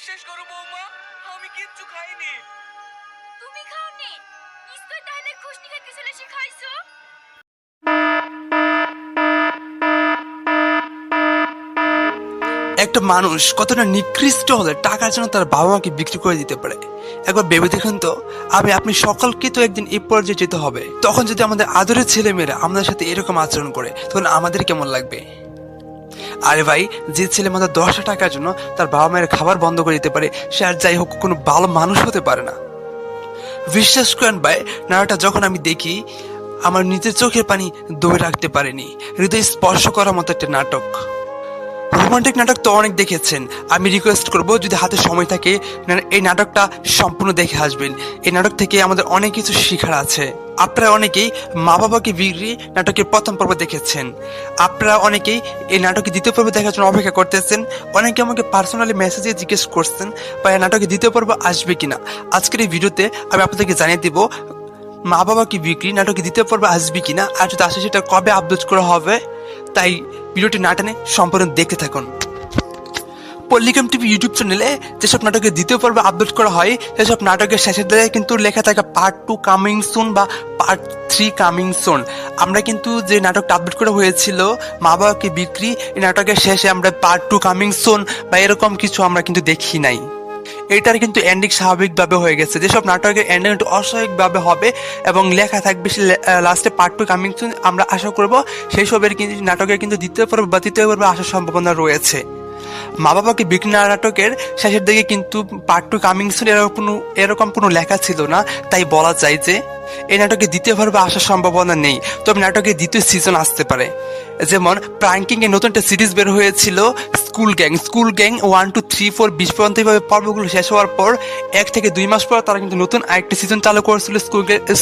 বিশ্বাস করো বৌমা, আমি কিচ্ছু খাইনি। তুমি খাওনি? নিশ্চয় তাহলে খুশনি খেতে চলে এসে খাইছো। একটা মানুষ কতটা নিকৃষ্ট হলে টাকার জন্য তার বাবা মাকে বিক্রি করে দিতে পারে। একবার ভেবে দেখুন তো, আপনি সকলকে তো একদিন এই পর্যায়ে যেতে হবে। তখন যদি আমাদের আদরের ছেলেমেয়েরা আমাদের সাথে এরকম আচরণ করে, তখন আমাদের কেমন লাগবে? আরে ভাই, যে ছেলে মাত্র 10টা টাকার জন্য তার বাবা মায়ের খাবার বন্ধ করে দিতে পারে, সে আর যাই হোক কোনো ভালো মানুষ হতে পারে না। বিশ্বাস করেন ভাই, নাটকটা যখন আমি দেখি, আমার নিজের চোখের পানি ধরে রাখতে পারেনি। হৃদয় স্পর্শ করার মতো একটা নাটক। রোমান্টিক নাটক তো অনেক দেখেছেন। আমি রিকোয়েস্ট করব, যদি হাতে সময় থাকে এই নাটকটা সম্পূর্ণ দেখে আসবেন। এই নাটক থেকে আমাদের অনেক কিছু শেখার আছে। আপনারা অনেকেই মা বাবাকে বিক্রি নাটকের প্রথম পর্ব দেখেছেন। আপনারা অনেকেই এই নাটকের দ্বিতীয় পর্ব দেখার জন্য অপেক্ষা করতেছেন। অনেকে আমাকে পার্সোনালি মেসেজে জিজ্ঞেস করছেন বা এই নাটকের দ্বিতীয় পর্ব আসবে কিনা। আজকের এই ভিডিওতে আমি আপনাদেরকে জানিয়ে দিব মা বাবাকে বিক্রি নাটকের দ্বিতীয় পর্ব আসবে কিনা, আর যদি আসে সেটা কবে আপলোড করা হবে। তাই ভিডিওটি না টেনে সম্পূর্ণ দেখতে থাকুন। পল্লিগ্রাম টিভি ইউটিউব চ্যানেলে যেসব নাটকের দ্বিতীয় পর্ব আপলোড করা হয়, সেসব নাটকের শেষের দিকে কিন্তু লেখা থাকে পার্ট 2 কামিং সুন বা পার্ট 3 কামিং সুন। আমরা কিন্তু যে নাটকটা আপলোড করা হয়েছিল মা বাবাকে বিক্রি, এই নাটকের শেষে আমরা পার্ট 2 কামিং সুন বা এরকম কিছু আমরা কিন্তু দেখি নাই। এটার কিন্তু এন্ডিং স্বাভাবিকভাবে হয়ে গেছে। যেসব নাটকের এন্ডিং একটু অস্বাভাবিকভাবে হবে এবং লেখা থাকবে লাস্টে পার্ট 2 কামিং সুন, আমরা আশা করব সেই সবের কিন্তু নাটকের কিন্তু দ্বিতীয় পর্ব বা তৃতীয় পর্বে আসার সম্ভাবনা রয়েছে। মা বাবাকে বিক্রি নাটকের শেষের দিকে কিন্তু পার্ট 2 কামিং সুন এরকম কোনো লেখা ছিল না। তাই বলা যায় যে এই নাটকে দ্বিতীয় পর্বে আসার সম্ভাবনা নেই, তবে নাটকের দ্বিতীয় সিজন আসতে পারে। যেমন প্রাঙ্কিং এর নতুন একটা সিরিজ বের হয়েছিল স্কুল গ্যাং 1 2 3 4 20 পর্যন্ত এইভাবে পর্বগুলো শেষ হওয়ার পর 1 থেকে 2 মাস পর তারা কিন্তু নতুন আরেকটি সিজন চালু করেছিল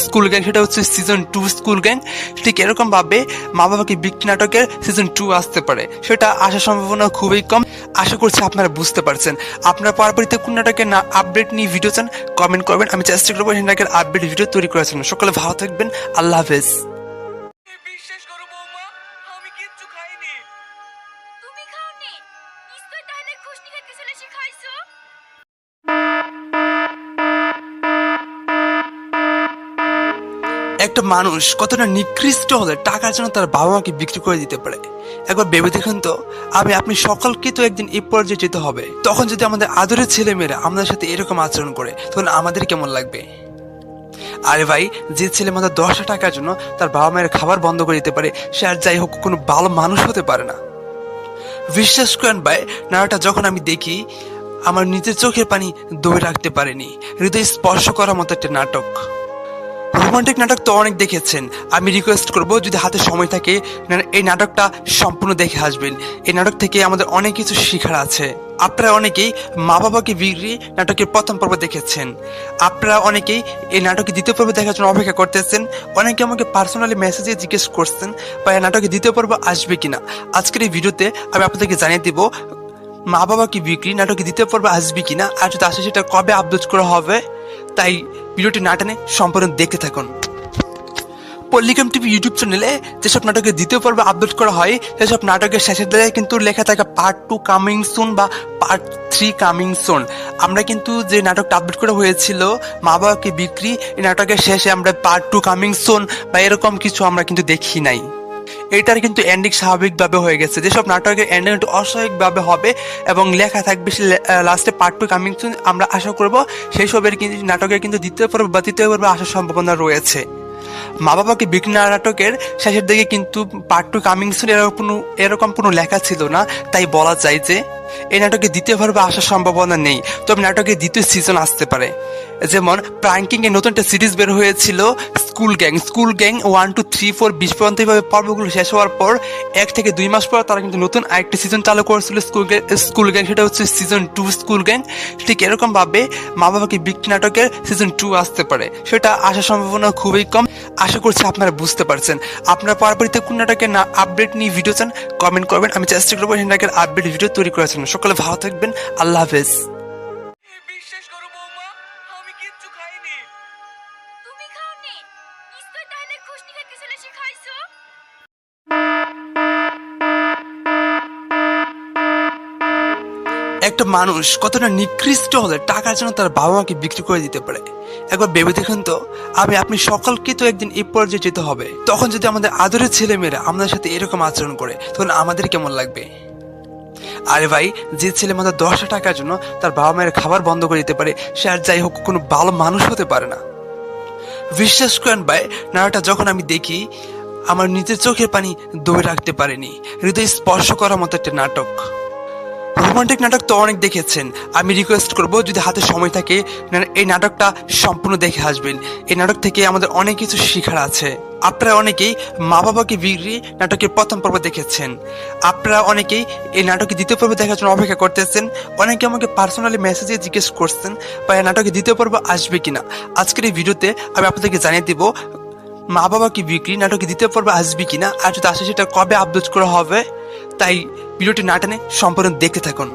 স্কুল গ্যাং, সেটা হচ্ছে সিজন 2 স্কুল গ্যাং। ঠিক এরকম ভাবে মা বাবাকে বিক্রি নাটকের সিজন 2 আসতে পারে, সেটা আসার সম্ভাবনা খুবই কম। আশা করছি আপনারা বুঝতে পারছেন। আপনারা পরবর্তীতে কোন নাটকের আপডেট নিয়ে ভিডিও চান কমেন্ট করবেন, আমি চেষ্টা করবো সেই নাটকের আপডেট ভিডিও তৈরি করার জন্য। সকলে ভালো থাকবেন, আল্লাহ হাফেজ। বিশ্বাস করো বৌমা, আমি কিচ্ছু খাইনি। তুমি খাওনি? নিশ্চয় তাহলে খুশনি খেতে চলে এসে খাইছো। একটা মানুষ কতটা নিকৃষ্ট হলে টাকার জন্য তার বাবা মাকে বিক্রি করে দিতে পারে। একবার ভেবে দেখুন তো, আপনি সকলকে তো একদিন এই পর্যায়ে যেতে হবে। তখন যদি আমাদের আদরের ছেলেমেয়েরা আমাদের সাথে এরকম আচরণ করে, তখন আমাদের কেমন লাগবে? আরে ভাই, যে ছেলে মাত্র 10টা টাকার জন্য তার বাবা মায়ের খাবার বন্ধ করে দিতে পারে, সে আর যাই হোক কোনো ভালো মানুষ হতে পারে না। বিশ্বাস করেন ভাই, নাটকটা যখন আমি দেখি, আমার নিজের চোখের পানি ধরে রাখতে পারেনি। হৃদয় স্পর্শ করার মতো একটা নাটক। রোমান্টিক নাটক তো অনেক দেখেছেন। আমি রিকোয়েস্ট করব, যদি হাতে সময় থাকে এই নাটকটা সম্পূর্ণ দেখে আসবেন। এই নাটক থেকে আমাদের অনেক কিছু শেখার আছে। আপনারা অনেকেই মা বাবাকে বিক্রি নাটকের প্রথম পর্ব দেখেছেন। আপনারা অনেকেই এই নাটকের দ্বিতীয় পর্ব দেখার জন্য অপেক্ষা করতেছেন। অনেকে আমাকে পার্সোনালি মেসেজে জিজ্ঞেস করছেন বা এই নাটকের দ্বিতীয় পর্ব আসবে কিনা। আজকের এই ভিডিওতে আমি আপনাদেরকে জানিয়ে দিব মা বাবাকে বিক্রি নাটকের দ্বিতীয় পর্ব আসবে কিনা, আর যদি আসে সেটা কবে আপলোড করা হবে। তাই ভিডিওটি না টেনে সম্পূর্ণ দেখতে থাকুন। পল্লিগ্রাম টিভি ইউটিউব চ্যানেলে যেসব নাটকের দ্বিতীয় পর্ব আপলোড করা হয়, সেসব নাটকের শেষের দিকে কিন্তু লেখা থাকে পার্ট 2 কামিং সুন বা পার্ট 3 কামিং সুন। আমরা কিন্তু যে নাটকটা আপলোড করা হয়েছিল মা বাবাকে বিক্রি, এই নাটকের শেষে আমরা পার্ট 2 কামিং সুন বা এরকম কিছু আমরা কিন্তু দেখি নাই। এটার কিন্তু এন্ডিং স্বাভাবিকভাবে হয়ে গেছে। যেসব নাটকের এন্ডিং একটু অস্বাভাবিকভাবে হবে এবং লেখা থাকবে লাস্টে পার্ট 2 কামিং সুন, আমরা আশা করব সেই সবের কিন্তু নাটকের কিন্তু দ্বিতীয় পর্ব বা তৃতীয় পর্বে আসার সম্ভাবনা রয়েছে। মা বাবাকে বিক্রি নাটকের শেষের দিকে কিন্তু পার্ট 2 কামিং সুন এরকম কোনো লেখা ছিল না। তাই বলা যায় যে এই নাটকে দ্বিতীয় পর্বে আসার সম্ভাবনা নেই, তবে নাটকের দ্বিতীয় সিজন আসতে পারে। যেমন প্রাঙ্কিং এর নতুন একটা সিরিজ বের হয়েছিল স্কুল গ্যাং 1 2 3 4 20 পর্যন্ত এইভাবে পর্বগুলো শেষ হওয়ার পর 1 থেকে 2 মাস পর তারা কিন্তু নতুন আরেকটি সিজন চালু করেছিল স্কুল গ্যাং, সেটা হচ্ছে সিজন 2 স্কুল গ্যাং। ঠিক এরকম ভাবে মা বাবাকে বিক্রি নাটকের সিজন 2 আসতে পারে, সেটা আসার সম্ভাবনা খুবই কম। আশা করছি আপনারা বুঝতে পারছেন। আপনারা পরবর্তীতে কোন নাটকের আপডেট নিয়ে ভিডিও চান কমেন্ট করবেন, আমি চেষ্টা করবো সেই নাটকের আপডেট ভিডিও তৈরি করার জন্য। সকলে ভালো থাকবেন, আল্লাহ হাফেজ। বিশ্বাস করো বৌমা, আমি কিচ্ছু খাইনি। তুমি খাওনি? নিশ্চয় তাহলে খুশনি খেতে চলে এসে খাইছো। একটা মানুষ কতটা নিকৃষ্ট হলে টাকার জন্য তার বাবা মাকে বিক্রি করে দিতে পারে। একবার ভেবে দেখুন তো, আপনি সকলকে তো একদিন এই পর্যায়ে যেতে হবে। তখন যদি আমাদের আদরের ছেলেমেয়েরা আমাদের সাথে এরকম আচরণ করে, তখন আমাদের কেমন লাগবে? আরে ভাই, যে ছেলে মাত্র 10 টাকার জন্য তার বাবা মায়ের খাবার বন্ধ করে দিতে পারে, সে আর যাই হোক কোনো ভালো মানুষ হতে পারে না। বিশ্বাস করেন ভাই, নাটকটা যখন আমি দেখি, আমার নিজের চোখের পানি ধরে রাখতে পারিনি। হৃদয় স্পর্শ করার মতো একটা নাটক। রোমান্টিক নাটক তো অনেক দেখেছেন, আমি রিকোয়েস্ট করব যদি হাতে সময় থাকে এই নাটকটা সম্পূর্ণ দেখে আসবেন। এই নাটক থেকে আমাদের অনেক কিছু শেখার আছে। আপনারা অনেকেই মা বাবাকে বিক্রি নাটকের প্রথম পর্ব দেখেছেন, আপনারা অনেকেই এই নাটকের দ্বিতীয় পর্ব দেখার জন্য অপেক্ষা করতেছেন। অনেকে আমাকে পার্সোনালি মেসেজে জিজ্ঞেস করছেন বা এই নাটকের দ্বিতীয় পর্ব আসবে কিনা। আজকের এই ভিডিওতে আমি আপনাদেরকে জানিয়ে দিব মা বাবাকে বিক্রি নাটকের দ্বিতীয় পর্ব আসবে কিনা, আর যদি আসে সেটা কবে আপলোড করা হবে। তাই ভিডিওটি না টেনে সম্পূর্ণ দেখতে থাকুন।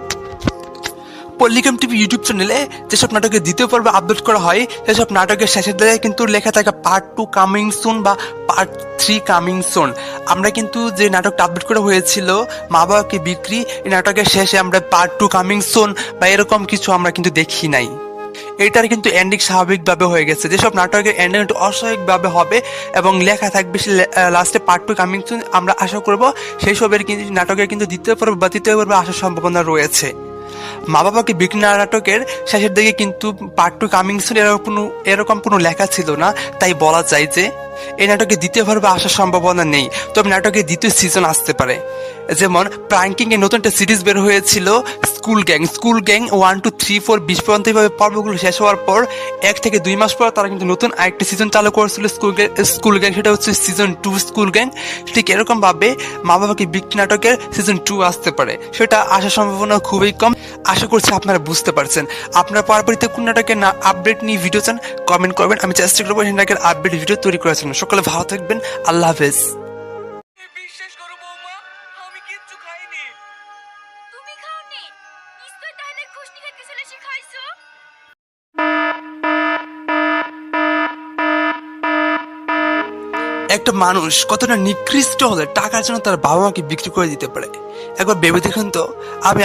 পল্লিকাম টিভি ইউটিউব চ্যানেলে যেসব নাটকের দ্বিতীয় পর্ব আপলোড করা হয়, সেসব নাটকের শেষের দিকে কিন্তু লেখা থাকে পার্ট 2 কামিং সুন বা পার্ট 3 কামিং সুন। আমরা কিন্তু যে নাটকটা আপলোড করা হয়েছিল মা বাবাকে বিক্রি, এই নাটকের শেষে আমরা পার্ট 2 কামিং সুন বা এরকম কিছু আমরা কিন্তু দেখি নাই। এটার কিন্তু এন্ডিং স্বাভাবিকভাবে হয়ে গেছে। যেসব নাটকের এন্ডিং একটু অস্বাভাবিকভাবে হবে এবং লেখা থাকবে লাস্টে পার্ট 2 কামিং সুন, আমরা আশা করব সেই সবের কিন্তু নাটকের কিন্তু দ্বিতীয় পর্ব বা তৃতীয় পর্বে আসার সম্ভাবনা রয়েছে। মা বাবাকে বিক্রি নাটকের শেষের দিকে কিন্তু পার্ট 2 কামিং সুন এরকম কোনো লেখা ছিল না, তাই বলা যায় যে এই নাটকে দ্বিতীয় পর্বে আসার সম্ভাবনা নেই। তবে নাটকের দ্বিতীয় সিজন আসতে পারে। যেমন প্র্যাঙ্কিং এর নতুন একটা সিরিজ বের হয়েছিল স্কুল গ্যাং 1 2 3 4 20 পর্যন্ত এইভাবে পর্বগুলো শেষ হওয়ার পর 1 থেকে 2 মাস পর তারা কিন্তু নতুন আরেকটা সিজন চালু করেছিল স্কুল গ্যাং, সেটা হচ্ছে সিজন 2 স্কুল গ্যাং। ঠিক এরকম ভাবে মা বাবাকে বিক্রি নাটকের সিজন 2 আসতে পারে, সেটা আসার সম্ভাবনা খুবই কম। আশা করছি আপনারা বুঝতে পারছেন। আপনারা পরবর্তীতে কোন নাটকের আপডেট নিয়ে ভিডিও চান কমেন্ট করবেন, আমি চেষ্টা করবো সেই নাটকের আপডেট ভিডিও তৈরি করার জন্য। সকলে ভালো থাকবেন, আল্লাহ হাফেজ। বিশ্বাস করো বৌমা, আমি কিচ্ছু খাইনি। তুমি খাওনি? নিশ্চয় তাহলে খুশনি খেতে চলেছি খাইছো। একটা মানুষ কতটা নিকৃষ্ট হলে টাকার জন্য তার বাবা মাকে বিক্রি করে দিতে পারে। একবার ভেবে দেখুন তো,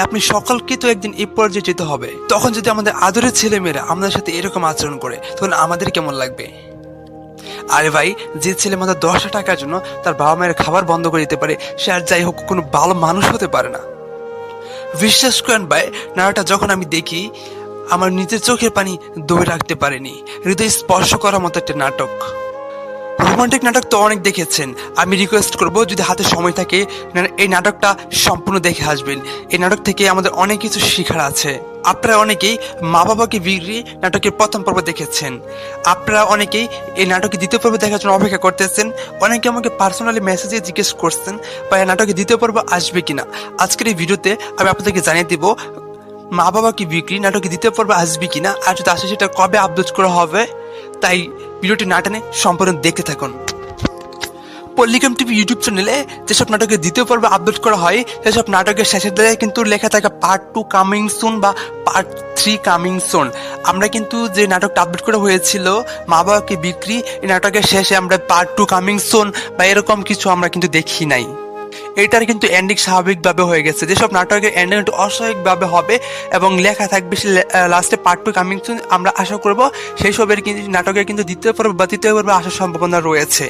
আপনি সকলকে তো একদিন এই পর্যায়ে যেতে হবে। তখন যদি আমাদের আদরের ছেলেমেয়েরা আমাদের সাথে এরকম আচরণ করে, তখন আমাদের কেমন লাগবে? আরে ভাই, যে ছেলে মাত্র 10 টাকার জন্য তার বাবা মায়ের খাবার বন্ধ করে দিতে পারে, সে আর যাই হোক কোনো ভালো মানুষ হতে পারে না। বিশ্বাস করেন ভাই, নাটকটা যখন আমি দেখি, আমার নিজের চোখের পানি ধরে রাখতে পারিনি। হৃদয় স্পর্শ করার মতো একটা নাটক। রোমান্টিক নাটক তো অনেক দেখেছেন, আমি রিকোয়েস্ট করব যদি হাতে সময় থাকে এই নাটকটা সম্পূর্ণ দেখে আসবেন। এই নাটক থেকে আমাদের অনেক কিছু শেখার আছে। আপনারা অনেকেই মা বাবাকে বিক্রি নাটকের প্রথম পর্ব দেখেছেন, আপনারা অনেকেই এই নাটকের দ্বিতীয় পর্ব দেখার জন্য অপেক্ষা করতেছেন। অনেকে আমাকে পার্সোনালি মেসেজে জিজ্ঞেস করছেন বা এই নাটকের দ্বিতীয় পর্ব আসবে কিনা। আজকের এই ভিডিওতে আমি আপনাদেরকে জানিয়ে দিব মা বাবাকে বিক্রি নাটকের দ্বিতীয় পর্ব আসবে কিনা, আর যদি আসে সেটা কবে আপলোড করা হবে। তাই ভিডিওটি না টেনে সম্পূর্ণ দেখতে থাকুন। পল্লিকাম টিভি ইউটিউব চ্যানেলে যেসব নাটকের দ্বিতীয় পর্ব আপলোড করা হয়, সেসব নাটকের শেষের দিকে কিন্তু লেখা থাকে পার্ট 2 কামিং সুন বা পার্ট 3 কামিং সুন। আমরা কিন্তু যে নাটকটা আপলোড করা হয়েছিল মা বাবাকে বিক্রি, এই নাটকের শেষে আমরা পার্ট 2 কামিং সুন বা এরকম কিছু আমরা কিন্তু দেখি নাই। এটার কিন্তু এন্ডিং স্বাভাবিকভাবে হয়ে গেছে। যেসব নাটকের এন্ডিং একটু অস্বাভাবিকভাবে হবে এবং লেখা থাকবে লাস্টে পার্ট 2 কামিং সুন, আমরা আশা করব সেই সবের কিন্তু নাটকের কিন্তু দ্বিতীয় পর্ব বা তৃতীয় পর্বে আসার সম্ভাবনা রয়েছে।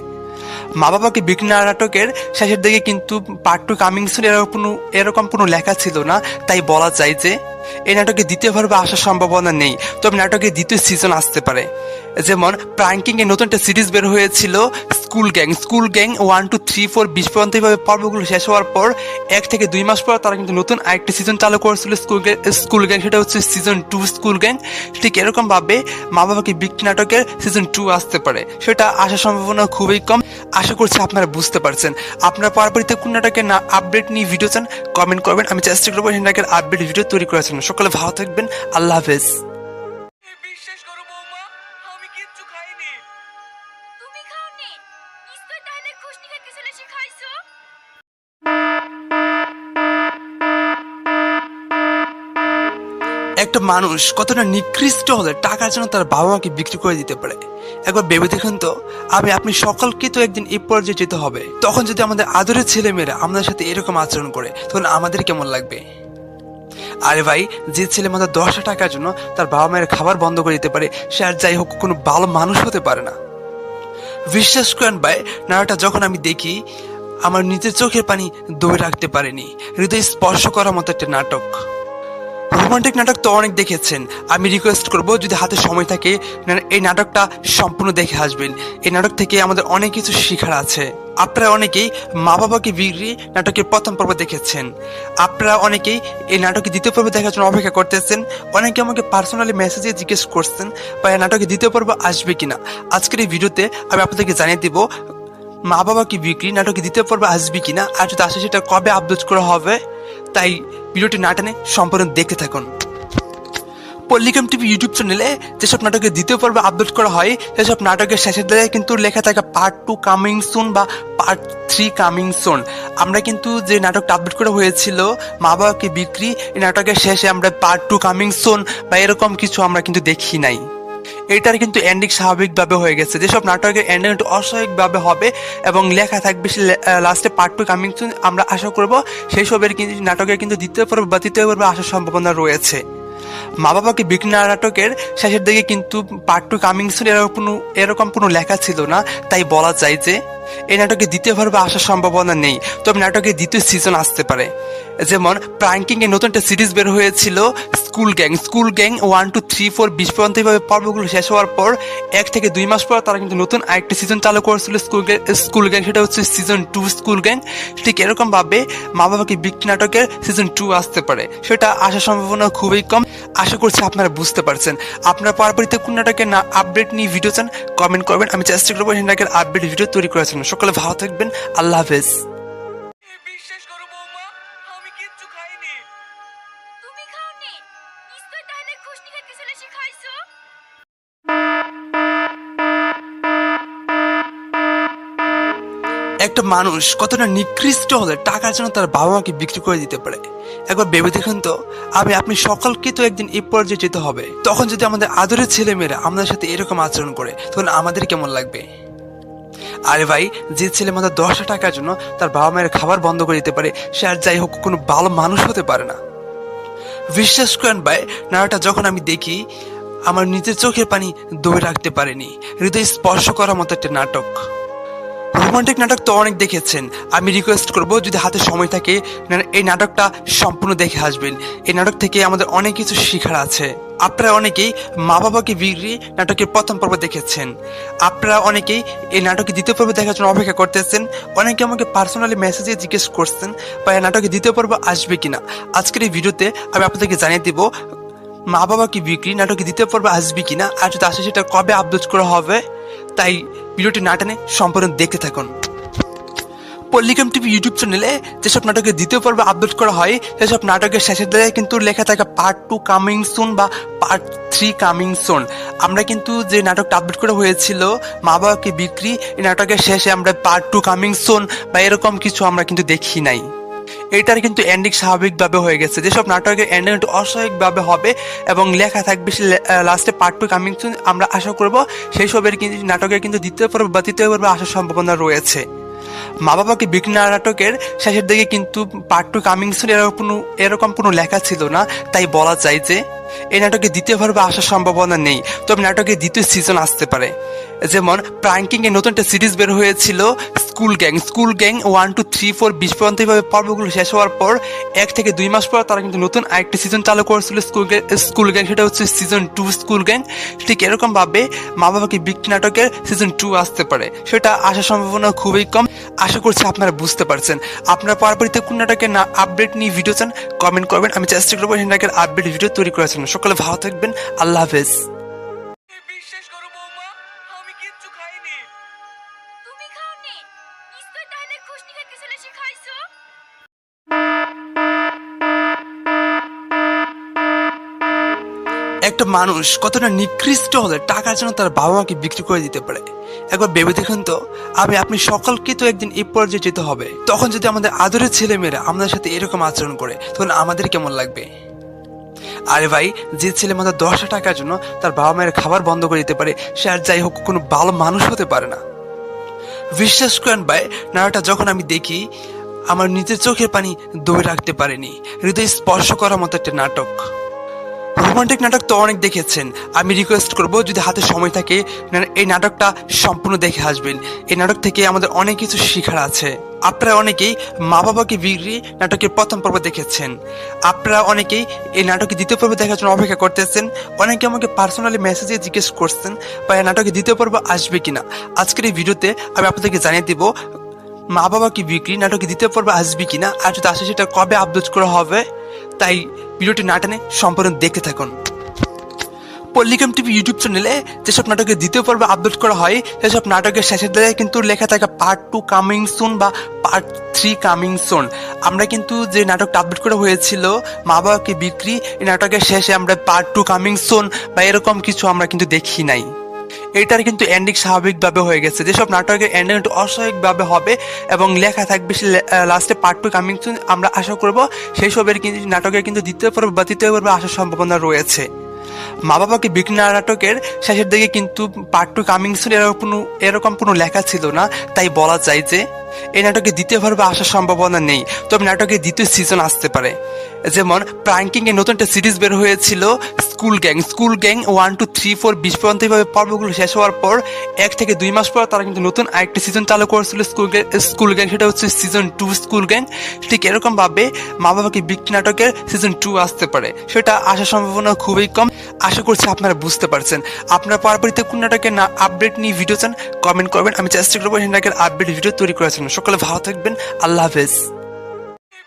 মা বাবাকে বিক্রি নাটকের শেষের দিকে কিন্তু পার্ট 2 কামিং সুন এরকম কোনো লেখা ছিল না, তাই বলা যায় যে এই নাটকের দ্বিতীয় পর্বে আসার সম্ভাবনা নেই। তবে নাটকের দ্বিতীয় সিজন আসতে পারে। যেমন প্র্যাঙ্কিং এর নতুন একটা সিরিজ বের হয়েছিল স্কুল গ্যাং 1 2 3 4 20 পর্যন্ত এইভাবে পর্বগুলো শেষ হওয়ার পর 1 থেকে 2 মাস পর তারা কিন্তু নতুন আরেকটা সিজন চালু করেছিল স্কুল গ্যাং, সেটা হচ্ছে সিজন 2 স্কুল গ্যাং। ঠিক এরকম ভাবে মা বাবাকে বিক্রি নাটকের সিজন 2 আসতে পারে, সেটা আসার সম্ভাবনা খুবই কম। আশা করছি আপনারা বুঝতে পারছেন। আপনারা পরবর্তীতে কোন নাটকের আপডেট নিয়ে ভিডিও চান কমেন্ট করবেন, আমি চেষ্টা করবো সেই নাটকের আপডেট ভিডিও তৈরি করার জন্য। সকলে ভালো থাকবেন, আল্লাহ হাফেজ। বিশ্বাস করো বৌমা, আমি কিচ্ছু খাইনি। তুমি খাওনি? নিশ্চয় তাহলে খুশনি খেতে চলেছি খাইছো। একটা মানুষ কতটা নিকৃষ্ট হলে টাকার জন্য তার বাবা মাকে বিক্রি করে দিতে পারে। একবার ভেবে দেখুন তো, আপনি সকলকে তো একদিন এই পর্যায়ে যেতে হবে। তখন যদি আমাদের আদরের ছেলেমেয়েরা আমাদের সাথে এরকম আচরণ করে, তখন আমাদের কেমন লাগবে? আরে ভাই, যে ছেলে মাত্র 10টা টাকার জন্য তার বাবা মায়ের খাবার বন্ধ করে দিতে পারে, সে আর যাই হোক কোনো ভালো মানুষ হতে পারে না। বিশ্বাস করেন ভাই, নাটকটা যখন আমি দেখি আমার নিজের চোখের পানি ধরে রাখতে পারেনি। হৃদয় স্পর্শ করার মতো একটা নাটক। রোমান্টিক নাটক তো অনেক দেখেছেন, আমি রিকোয়েস্ট করব যদি হাতে সময় থাকে এই নাটকটা সম্পূর্ণ দেখে আসবেন। এই নাটক থেকে আমাদের অনেক কিছু শেখার আছে। আপনারা অনেকেই মা বাবাকে বিক্রি নাটকের প্রথম পর্ব দেখেছেন, আপনারা অনেকেই এই নাটকের দ্বিতীয় পর্ব দেখার জন্য অপেক্ষা করতেছেন। অনেকে আমাকে পার্সোনালি মেসেজে জিজ্ঞেস করছেন বা এই নাটকের দ্বিতীয় পর্ব আসবে কিনা। আজকের এই ভিডিওতে আমি আপনাদেরকে জানিয়ে দিব মা বাবাকে বিক্রি নাটকের দ্বিতীয় পর্ব আসবে কিনা, আর যদি আসে সেটা কবে আপলোড করা হবে। তাই ভিডিওটি না টেনে সম্পূর্ণ দেখতে থাকুন। পল্লিগ্রাম টিভি ইউটিউব চ্যানেলে যেসব নাটকের দ্বিতীয় পর্ব আপলোড করা হয় সেসব নাটকের শেষের দিকে কিন্তু লেখা থাকে পার্ট 2 কামিং সুন বা পার্ট 3 কামিং সুন। আমরা কিন্তু যে নাটকটা আপলোড করা হয়েছিল মা বাবাকে বিক্রি, এই নাটকের শেষে আমরা পার্ট 2 কামিং সুন বা এরকম কিছু আমরা কিন্তু দেখি নাই। এটার কিন্তু এন্ডিং স্বাভাবিকভাবে হয়ে গেছে। যেসব নাটকের এন্ডিং একটু অস্বাভাবিকভাবে হবে এবং লেখা থাকবে লাস্টে পার্ট 2 কামিং সুন, আমরা আশা করব সেই সবের কিন্তু নাটকের কিন্তু দ্বিতীয় পর্ব বা তৃতীয় পর্বে আসার সম্ভাবনা রয়েছে। মা বাবাকে বিক্রি নাটকের শেষের দিকে কিন্তু পার্ট 2 কামিং সুন এরকম কোনো লেখা ছিল না, তাই বলা যায় যে এই নাটকে দ্বিতীয় পর্বে আসার সম্ভাবনা নেই। তবে নাটকের দ্বিতীয় সিজন আসতে পারে। যেমন প্রাঙ্কিং এর নতুন একটা সিরিজ বের হয়েছিল স্কুল গ্যাং 1 2 3 4 20 পর্যন্ত এইভাবে পর্বগুলো শেষ হওয়ার পর 1 থেকে 2 মাস পর তারা কিন্তু নতুন আরেকটি সিজন চালু করেছিল স্কুল গ্যাং, সেটা হচ্ছে সিজন 2 স্কুল গ্যাং। ঠিক এরকম ভাবে মা বাবাকে বিক্রি নাটকের সিজন 2 আসতে পারে, সেটা আসার সম্ভাবনা খুবই কম। আশা করছি আপনারা বুঝতে পারছেন। আপনারা পরবর্তীতে কোন নাটকের না আপডেট নিয়ে ভিডিও চান কমেন্ট করবেন, আমি চেষ্টা করবো সেই নাটকের আপডেট ভিডিও তৈরি করার জন্য। সকালে ভালো থাকবেন, আল্লাহ হাফেজ। বিশ্বাস করো বৌমা, আমি কিচ্ছু খাইনি। তুমি খাওনি? নিশ্চয় তাহলে খুশনি খেতে চলেছি খাইছো। একটা মানুষ কতটা নিকৃষ্ট হলে টাকার জন্য তার বাবা মাকে বিক্রি করে দিতে পারে। একবার ভেবে দেখুন তো, আপনি সকলকে তো একদিন এই পর্যায়ে যেতে হবে। তখন যদি আমাদের আদরের ছেলে মেয়েরা আমাদের সাথে এরকম আচরণ করে তখন আমাদের কেমন লাগবে? আরে ভাই, যে ছেলে মাত্র 10টা টাকার জন্য তার বাবা মায়ের খাবার বন্ধ করে দিতে পারে, সে আর যাই হোক কোনো ভালো মানুষ হতে পারে না। বিশ্বাস করেন ভাই, নাটকটা যখন আমি দেখি আমার নিজের চোখের পানি ধরে রাখতে পারেনি। হৃদয় স্পর্শ করার মতো একটা নাটক। রোমান্টিক নাটক তো অনেক দেখেছেন, আমি রিকোয়েস্ট করব যদি হাতে সময় থাকে এই নাটকটা সম্পূর্ণ দেখে আসবেন। এই নাটক থেকে আমাদের অনেক কিছু শেখার আছে। আপনারা অনেকেই মা বাবাকে বিক্রি নাটকের প্রথম পর্ব দেখেছেন, আপনারা অনেকেই এই নাটকের দ্বিতীয় পর্ব দেখার জন্য অপেক্ষা করতেছেন। অনেকে আমাকে পার্সোনালি মেসেজে জিজ্ঞেস করছেন বা এই নাটকের দ্বিতীয় পর্ব আসবে কিনা। আজকের এই ভিডিওতে আমি আপনাদেরকে জানিয়ে দিব মা বাবাকে বিক্রি নাটকের দ্বিতীয় পর্ব আসবে কিনা, আর যদি আসে সেটা কবে আপলোড করা হবে। তাই ভিডিওটি না টেনে সম্পূর্ণ দেখতে থাকুন। পল্লিগ্রাম টিভি ইউটিউব চ্যানেলে যেসব নাটকের দ্বিতীয় পর্ব আপলোড করা হয় সেসব নাটকের শেষের দিকে কিন্তু লেখা থাকে পার্ট 2 কামিং সুন বা পার্ট 3 কামিং সুন। আমরা কিন্তু যে নাটকটা আপলোড করা হয়েছিল মা বাবাকে বিক্রি, এই নাটকের শেষে আমরা পার্ট 2 কামিং সুন বা এরকম কিছু আমরা কিন্তু দেখি নাই। এটার কিন্তু এন্ডিং স্বাভাবিকভাবে হয়ে গেছে। যেসব নাটকের এন্ডিং একটু অস্বাভাবিকভাবে হবে এবং লেখা থাকবে লাস্টে পার্ট 2 কামিং সুন, আমরা আশা করব সেই সবের কিন্তু নাটকের কিন্তু দ্বিতীয় পর্ব বা তৃতীয় পর্বে আসার সম্ভাবনা রয়েছে। মা বাবাকে বিক্রি নাটকের শেষের দিকে কিন্তু পার্ট 2 কামিং সুন এরকম কোনো লেখা ছিল না, তাই বলা যায় যে এই নাটকে দ্বিতীয় পর্বে আসার সম্ভাবনা নেই। তবে নাটকের দ্বিতীয় সিজন আসতে পারে। যেমন প্রাঙ্কিং এর নতুন একটা সিরিজ বের হয়েছিল স্কুল গ্যাং 1 2 3 4 20 পর্যন্ত এইভাবে পর্বগুলো শেষ হওয়ার পর 1 থেকে 2 মাস পর তারা কিন্তু নতুন আরেকটি সিজন চালু করেছিল স্কুল গ্যাং, সেটা হচ্ছে সিজন 2 স্কুল গ্যাং। ঠিক এরকম ভাবে মা বাবাকে বিক্রি নাটকের সিজন 2 আসতে পারে, সেটা আসার সম্ভাবনা খুবই কম। আশা করছি আপনারা বুঝতে পারছেন। আপনারা পরবর্তীতে কোন নাটকের না আপডেট নিয়ে ভিডিও চান কমেন্ট করবেন, আমি চেষ্টা করবো সেই নাটকের আপডেট ভিডিও তৈরি করার জন্য। সকালে ভালো থাকবেন, আল্লাহ হাফেজ। বিশ্বাস করো বৌমা, আমি কিচ্ছু খাইনি। তুমি খাওনি? নিশ্চয় তাহলে খুশনি খেতে চলেছি খাইছো। একটা মানুষ কতটা নিকৃষ্ট হলে টাকার জন্য তার বাবা মাকে বিক্রি করে দিতে পারে। একবার ভেবে দেখুন তো, আপনি সকলকে তো একদিন এই পর্যায়ে যেতে হবে। তখন যদি আমাদের আদরের ছেলে মেয়েরা আমাদের সাথে এরকম আচরণ করে তখন আমাদের কেমন লাগবে? আরে ভাই, যে ছেলে মাত্র 10টা টাকার জন্য তার বাবা মায়ের খাবার বন্ধ করে দিতে পারে, সে আর যাই হোক কোনো ভালো মানুষ হতে পারে না। বিশ্বাস করেন ভাই, নাটকটা যখন আমি দেখি আমার নিজের চোখের পানি ধরে রাখতে পারেনি। হৃদয় স্পর্শ করার মতো একটা নাটক। রোমান্টিক নাটক তো অনেক দেখেছেন। আমি রিকোয়েস্ট করব যদি হাতে সময় থাকে এই নাটকটা সম্পূর্ণ দেখে আসবেন। এই নাটক থেকে আমাদের অনেক কিছু শেখার আছে। আপনারা অনেকেই মা বাবাকে বিক্রি নাটকের প্রথম পর্ব দেখেছেন। আপনারা অনেকেই এই নাটকের দ্বিতীয় পর্ব দেখার জন্য অপেক্ষা করতেছেন। অনেকে আমাকে পার্সোনালি মেসেজে জিজ্ঞেস করছেন বা এই নাটকের দ্বিতীয় পর্ব আসবে কিনা। আজকের এই ভিডিওতে আমি আপনাদেরকে জানিয়ে দিব মা বাবাকে বিক্রি নাটকের দ্বিতীয় পর্ব আসবে কিনা, আর যদি আসে সেটা কবে আপলোড করা হবে। তাই ভিডিওটি না টেনে সম্পূর্ণ দেখতে থাকুন। পল্লিকাম টিভি ইউটিউব চ্যানেলে যেসব নাটকের দ্বিতীয় পর্ব আপলোড করা হয় সেসব নাটকের শেষের দিকে কিন্তু লেখা থাকে পার্ট 2 কামিং সুন বা পার্ট 3 কামিং সুন। আমরা কিন্তু যে নাটকটা আপলোড করা হয়েছিল মা বাবাকে বিক্রি, এই নাটকের শেষে আমরা পার্ট 2 কামিং সুন বা এরকম কিছু আমরা কিন্তু দেখি নাই। এটার কিন্তু এন্ডিং স্বাভাবিকভাবে হয়ে গেছে। যেসব নাটকের এন্ডিং একটু অস্বাভাবিকভাবে হবে এবং লেখা থাকবে লাস্টে পার্ট 2 কামিং সুন, আমরা আশা করব সেই সবের কিন্তু নাটকের কিন্তু দ্বিতীয় পর্ব বা তৃতীয় পর্বে আসার সম্ভাবনা রয়েছে। মা বাবাকে বিক্রি নাটকের শেষের দিকে কিন্তু পার্ট 2 কামিং সুন এরকম কোনো লেখা ছিল না। তাই বলা যায় যে এই নাটকের দ্বিতীয় পর্বে আসার সম্ভাবনা নেই, তবে নাটকের দ্বিতীয় সিজন আসতে পারে। যেমন প্রাঙ্কিং এর নতুন একটা সিরিজ বের হয়েছিল স্কুল গ্যাং 1 2 3 4 20 পর্যন্ত এইভাবে পর্বগুলো শেষ হওয়ার পর 1 থেকে 2 মাস পর তারা কিন্তু নতুন আরেকটি সিজন চালু করেছিল স্কুল গ্যাং, সেটা হচ্ছে সিজন 2 স্কুল গ্যাং। ঠিক এরকম ভাবে মা বাবাকে বিক্রি নাটকের সিজন 2 আসতে পারে, সেটা আসার সম্ভাবনা খুবই কম। আশা করছি আপনারা বুঝতে পারছেন। আপনারা পরবর্তীতে কোন নাটকের আপডেট নিয়ে ভিডিও চান কমেন্ট করবেন, আমি চেষ্টা করবো সেই নাটকের আপডেট ভিডিও তৈরি করার জন্য। সকলে ভালো থাকবেন, আল্লাহ হাফেজ।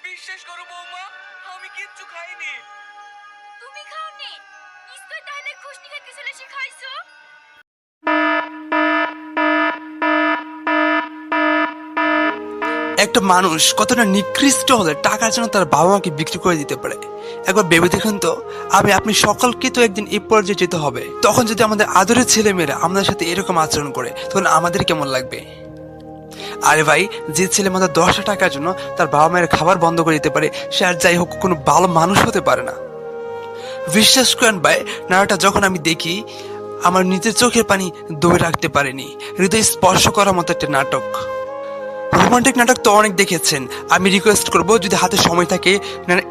বিশ্বাস করো বৌমা, আমি কিচ্ছু খাইনি। তুমি খাওনি? নিশ্চয় তাহলে খুশনি খেতে চলেছি খাইছো। একটা মানুষ কতটা নিকৃষ্ট হলে টাকার জন্য তার বাবা মাকে বিক্রি করে দিতে পারে। একবার ভেবে দেখুন তো, আপনি সকলকে তো একদিন এই পর্যায়ে যেতে হবে। তখন যদি আমাদের আদরের ছেলে মেয়েরা আমাদের সাথে এরকম আচরণ করে তখন আমাদের কেমন লাগবে? আরে ভাই, যে ছেলে মাত্র 10 টাকার জন্য তার বাবা মায়ের খাবার বন্ধ করে দিতে পারে সে আর যাই হোক কোনো ভালো মানুষ হতে পারে না। বিশ্বাস করেন ভাই, নাটকটা যখন আমি দেখি আমার নিজের চোখের পানি ধরে রাখতে পারেনি। হৃদয় স্পর্শ করার মতো একটা নাটক। রোমান্টিক নাটক তো অনেক দেখেছেন। আমি রিকোয়েস্ট করব যদি হাতে সময় থাকে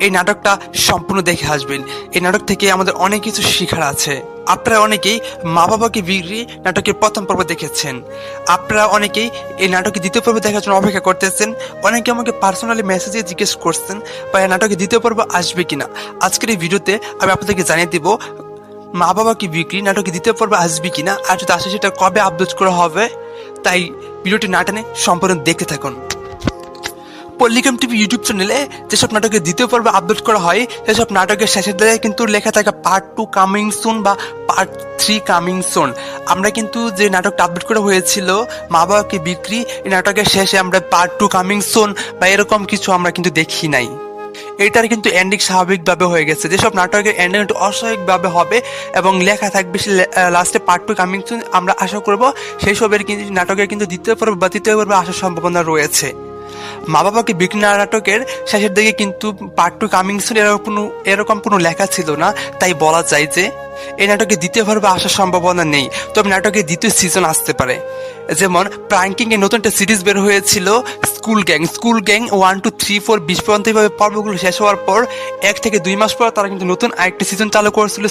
এই নাটকটা সম্পূর্ণ দেখে আসবেন। এই নাটক থেকে আমাদের অনেক কিছু শেখার আছে। আপনারা অনেকেই মা বাবাকে বিক্রি নাটকের প্রথম পর্ব দেখেছেন। আপনারা অনেকেই এই নাটকের দ্বিতীয় পর্ব দেখার জন্য অপেক্ষা করতেছেন। অনেকে আমাকে পার্সোনালি মেসেজে জিজ্ঞেস করছেন বা এই নাটকের দ্বিতীয় পর্ব আসবে কিনা। আজকের এই ভিডিওতে আমি আপনাদেরকে জানিয়ে দিব মা বাবাকে বিক্রি নাটকের দ্বিতীয় পর্ব আসবে কিনা, আর যদি আসে সেটা কবে আপলোড করা হবে। তাই ভিডিওটি না টেনে সম্পূর্ণ দেখতে থাকুন। পল্লিকাম টিভি ইউটিউব চ্যানেলে যেসব নাটকের দ্বিতীয় পর্ব আপলোড করা হয় সেসব নাটকের শেষের দিকে কিন্তু লেখা থাকে পার্ট 2 কামিং সুন বা পার্ট 3 কামিং সুন। আমরা কিন্তু যে নাটকটা আপলোড করা হয়েছিল মা বাবাকে বিক্রি, এই নাটকের শেষে আমরা পার্ট 2 কামিং সুন বা এরকম কিছু আমরা কিন্তু দেখি নাই। এটার কিন্তু এন্ডিং স্বাভাবিকভাবে হয়ে গেছে। যেসব নাটকের এন্ডিং একটু অস্বাভাবিকভাবে হবে এবং লেখা থাকবে লাস্টে পার্ট 2 কামিং সুন, আমরা আশা করব সেই সবের কিন্তু নাটকের কিন্তু দ্বিতীয় পর্ব বা তৃতীয় পর্বে আসার সম্ভাবনা রয়েছে। মা বাবাকে বিক্রি নাটকের শেষের দিকে কিন্তু পার্ট 2 কামিং সুন এরকম কোনো লেখা ছিল না। তাই বলা যায় যে এই নাটকের দ্বিতীয় পর্বে আসার সম্ভাবনা নেই, তবে নাটকের দ্বিতীয় সিজন আসতে পারে। যেমন প্রাঙ্কিং এর নতুন একটা সিরিজ বের হয়েছিল স্কুল গ্যাং 1 2 3 4 20 পর্যন্ত এইভাবে পর্বগুলো শেষ হওয়ার পর 1 থেকে 2 মাস পর তারা কিন্তু নতুন আরেকটি সিজন চালু করেছিল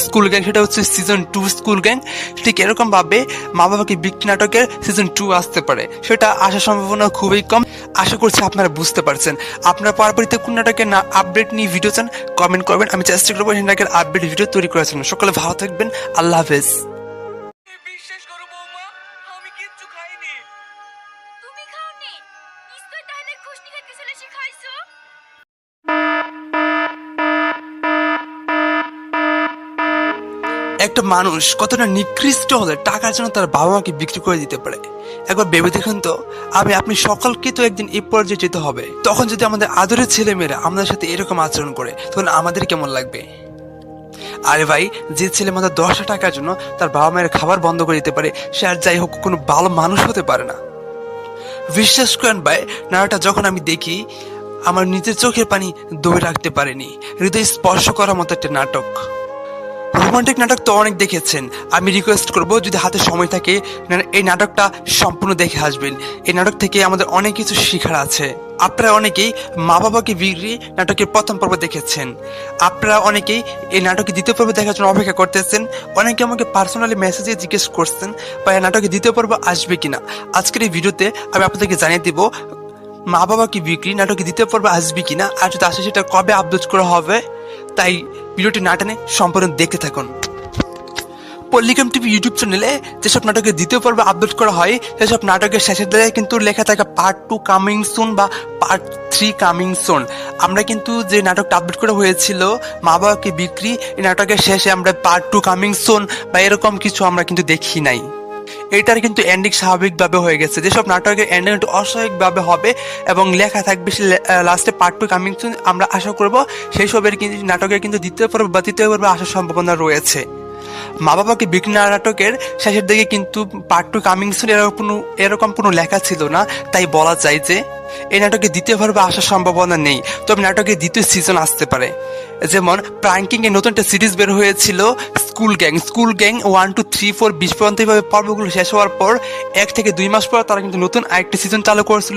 স্কুল গ্যাং, সেটা হচ্ছে সিজন 2 স্কুল গ্যাং। ঠিক এরকম ভাবে মা বাবাকে বিক্রি নাটকের সিজন 2 আসতে পারে, সেটা আসার সম্ভাবনা খুবই কম। আশা করছি আপনারা বুঝতে পারছেন। আপনারা পরবর্তীতে কোন নাটকের আপডেট নিয়ে ভিডিও চান কমেন্ট করবেন, আমি চেষ্টা করবো সেই নাটকের আপডেট ভিডিও তৈরি করার জন্য। সকলে ভালো থাকবেন, আল্লাহ হাফেজ। বিশ্বাস করো বৌমা, আমি কিচ্ছু খাইনি। তুমি খাওনি? নিশ্চয় তাহলে খুশনি খেতে চলেছি খাইছো। একটা মানুষ কতটা নিকৃষ্ট হলে টাকার জন্য তার বাবা মাকে বিক্রি করে দিতে পারে। একবার ভেবে দেখুন তো, আপনি সকলকে তো একদিন এই পর্যায়ে যেতে হবে। তখন যদি আমাদের আদরের ছেলে মেয়েরা আমাদের সাথে এরকম আচরণ করে তখন আমাদের কেমন লাগবে? আরে ভাই, যে ছেলে মাত্র 10 টাকার জন্য তার বাবা মায়ের খাবার বন্ধ করে দিতে পারে সে আর যাই হোক কোনো ভালো মানুষ হতে পারে না। বিশ্বাস করেন ভাই, নাটকটা যখন আমি দেখি আমার নিজের চোখের পানি ধরে রাখতে পারেনি। হৃদয় স্পর্শ করার মতো একটা নাটক। রোমান্টিক নাটক তো অনেক দেখেছেন। আমি রিকোয়েস্ট করব যদি হাতে সময় থাকে এই নাটকটা সম্পূর্ণ দেখে আসবেন। এই নাটক থেকে আমাদের অনেক কিছু শেখার আছে। আপনারা অনেকেই মা বাবাকে বিক্রি নাটকের প্রথম পর্ব দেখেছেন। আপনারা অনেকেই এই নাটকের দ্বিতীয় পর্ব দেখার জন্য অপেক্ষা করতেছেন। অনেকে আমাকে পার্সোনালি মেসেজে জিজ্ঞেস করছেন বা এই নাটকের দ্বিতীয় পর্ব আসবে কিনা। আজকের এই ভিডিওতে আমি আপনাদেরকে জানিয়ে দিব মা বাবাকে বিক্রি নাটকের দ্বিতীয় পর্ব আসবে কিনা, আর যদি আসে সেটা কবে আপলোড করা হবে। তাই ভিডিওটি না টেনে সম্পূর্ণ দেখতে থাকুন। পল্লিগ্রাম টিভি ইউটিউব চ্যানেলে যেসব নাটকের দ্বিতীয় পর্ব আপলোড করা হয় সেসব নাটকের শেষের দিকে কিন্তু লেখা থাকে পার্ট 2 কামিং সুন বা পার্ট 3 কামিং সুন। আমরা কিন্তু যে নাটকটা আপলোড করা হয়েছিল মা বাবাকে বিক্রি, এই নাটকের শেষে আমরা পার্ট 2 কামিং সুন বা এরকম কিছু আমরা কিন্তু দেখি নাই। এটার কিন্তু এন্ডিং স্বাভাবিকভাবে হয়ে গেছে। যেসব নাটকের এন্ডিং একটু অস্বাভাবিকভাবে হবে এবং লেখা থাকবে লাস্টে পার্ট 2 কামিং সুন, আমরা আশা করব সেই সবের কিন্তু নাটকের কিন্তু দ্বিতীয় পর্ব বা তৃতীয় পর্ব আসার সম্ভাবনা রয়েছে। মা বাবাকে বিক্রি নাটকের শেষের দিকে কিন্তু পার্ট 2 কামিং সুন এরকম কোনো লেখা ছিল না। তাই বলা যায় যে এই নাটকে দ্বিতীয় পর্ব আসার সম্ভাবনা নেই, তবে নাটকের দ্বিতীয় সিজন আসতে পারে। যেমন প্রাঙ্কিং এর নতুন একটা সিরিজ বের হয়েছিল স্কুল গ্যাং 1 2 3 4 20 পর্যন্ত এইভাবে পর্বগুলো শেষ হওয়ার পর 1 থেকে 2 মাস পর তারা কিন্তু নতুন আরেকটি সিজন চালু করেছিল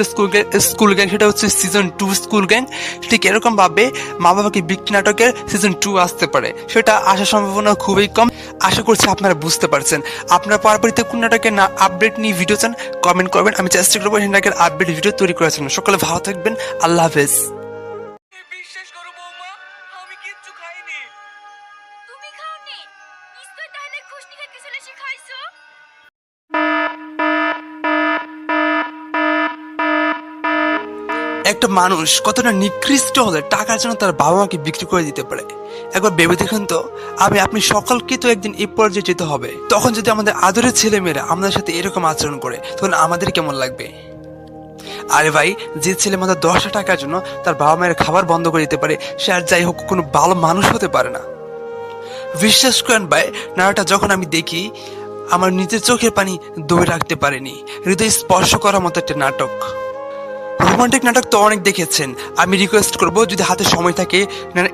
স্কুল গ্যাং, সেটা হচ্ছে সিজন 2 স্কুল গ্যাং। ঠিক এরকম ভাবে মা বাবাকে বিক্রি নাটকের সিজন 2 আসতে পারে, সেটা আসার সম্ভাবনা খুবই কম। আশা করছি আপনারা বুঝতে পারছেন। আপনারা পরবর্তীতে কোন নাটকের না আপডেট নিয়ে ভিডিও চান কমেন্ট করবেন, আমি চেষ্টা করবো সেই নাটকের আপডেট ভিডিও তৈরি করার জন্য। সকলে ভালো থাকবেন, আল্লাহ হাফেজ। বিশ্বাস করো বৌমা, আমি কিচ্ছু খাইনি। তুমি খাওনি? নিশ্চয় তাহলে খুশনি খেতে চলেছি খাইছো। একটা মানুষ কতটা নিকৃষ্ট হলে টাকার জন্য তার বাবা মাকে বিক্রি করে দিতে পারে। একবার ভেবে দেখুন তো, আপনি সকলকে তো একদিন এই পর্যায়ে যেতে হবে। তখন যদি আমাদের আদরের ছেলে মেয়েরা আমাদের সাথে এরকম আচরণ করে তখন আমাদের কেমন লাগবে? আরে ভাই, যে ছেলে মাত্র 10 টাকার জন্য তার বাবা মায়ের খাবার বন্ধ করে দিতে পারে সে আর যাই হোক কোনো ভালো মানুষ হতে পারে না। বিশ্বাস করেন ভাই, নাটকটা যখন আমি দেখি আমার নিজের চোখের পানি ধরে রাখতে পারিনি। হৃদয় স্পর্শ করার মতো একটা নাটক। রোমান্টিক নাটক তো অনেক দেখেছেন। আমি রিকোয়েস্ট করব যদি হাতে সময় থাকে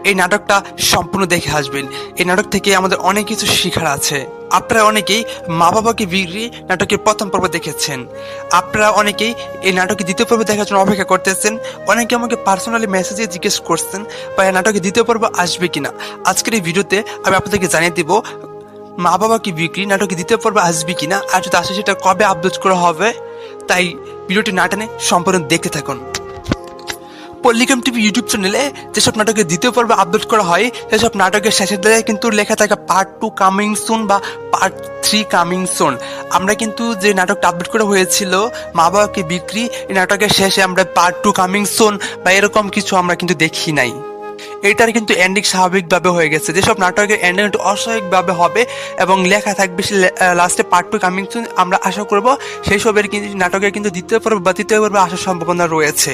এই নাটকটা সম্পূর্ণ দেখে আসবেন। এই নাটক থেকে আমাদের অনেক কিছু শেখার আছে। আপনারা অনেকেই মা বাবাকে বিক্রি নাটকের প্রথম পর্ব দেখেছেন। আপনারা অনেকেই এই নাটকের দ্বিতীয় পর্ব দেখার জন্য অপেক্ষা করতেছেন। অনেকে আমাকে পার্সোনালি মেসেজে জিজ্ঞেস করছেন বা এই নাটকের দ্বিতীয় পর্ব আসবে কিনা। আজকের এই ভিডিওতে আমি আপনাদেরকে জানিয়ে দিব মা বাবাকে বিক্রি নাটকের দ্বিতীয় পর্ব আসবে কিনা, আর যদি আসে সেটা কবে আপলোড করা হবে। তাই ভিডিওটি না টেনে সম্পূর্ণ দেখতে থাকুন। পল্লিগ্রাম টিভি ইউটিউব চ্যানেলে যেসব নাটকের দ্বিতীয় পর্ব আপলোড করা হয় সেসব নাটকের শেষের দিকে কিন্তু লেখা থাকে পার্ট 2 কামিং সুন বা পার্ট 3 কামিং সুন। আমরা কিন্তু যে নাটকটা আপলোড করা হয়েছিল মা বাবাকে বিক্রি, এই নাটকের শেষে আমরা পার্ট 2 কামিং সুন বা এরকম কিছু আমরা কিন্তু দেখি নাই। এটার কিন্তু এন্ডিং স্বাভাবিকভাবে হয়ে গেছে। যেসব নাটকের এন্ডিং একটু অস্বাভাবিকভাবে হবে এবং লেখা থাকবে লাস্টে পার্ট 2 কামিং সুন, আমরা আশা করব সেই সবের কিন্তু নাটকের কিন্তু দ্বিতীয় পর্ব বা তৃতীয় পর্ব আসার সম্ভাবনা রয়েছে।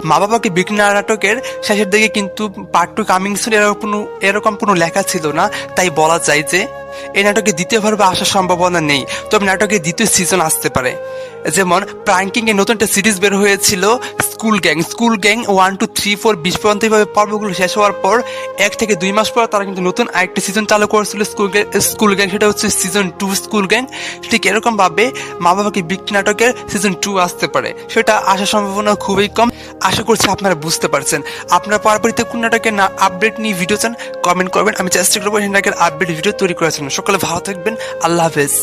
মা বাবাকে বিক্রি নাটকের শেষের দিকে কিন্তু পার্ট 2 কামিং সুন এরকম কোনো লেখা ছিল না। তাই বলা যায় যে এই নাটকে দ্বিতীয় পর্ব আসার সম্ভাবনা নেই, তবে নাটকের দ্বিতীয় সিজন আসতে পারে। যেমন প্রাঙ্কিং এর নতুন একটা সিরিজ বের হয়েছিল স্কুল গ্যাং 1 2 3 4 20 পর্যন্ত এইভাবে পর্বগুলো শেষ হওয়ার পর 1 থেকে 2 মাস পর তারা কিন্তু নতুন আরেকটি সিজন চালু করেছিল স্কুল গ্যাং, সেটা হচ্ছে সিজন 2 স্কুল গ্যাং। ঠিক এরকম ভাবে মা বাবাকে বিক্রি নাটকের সিজন 2 আসতে পারে, সেটা আসার সম্ভাবনা খুবই কম। আশা করছি আপনারা বুঝতে পারছেন। আপনারা পরবর্তীতে কোন নাটকের না আপডেট নিয়ে ভিডিও চান কমেন্ট করবেন, আমি চেষ্টা করবো সেই নাটকের আপডেট ভিডিও তৈরি করার জন্য। সকলে ভালো থাকবেন, আল্লাহ হাফেজ।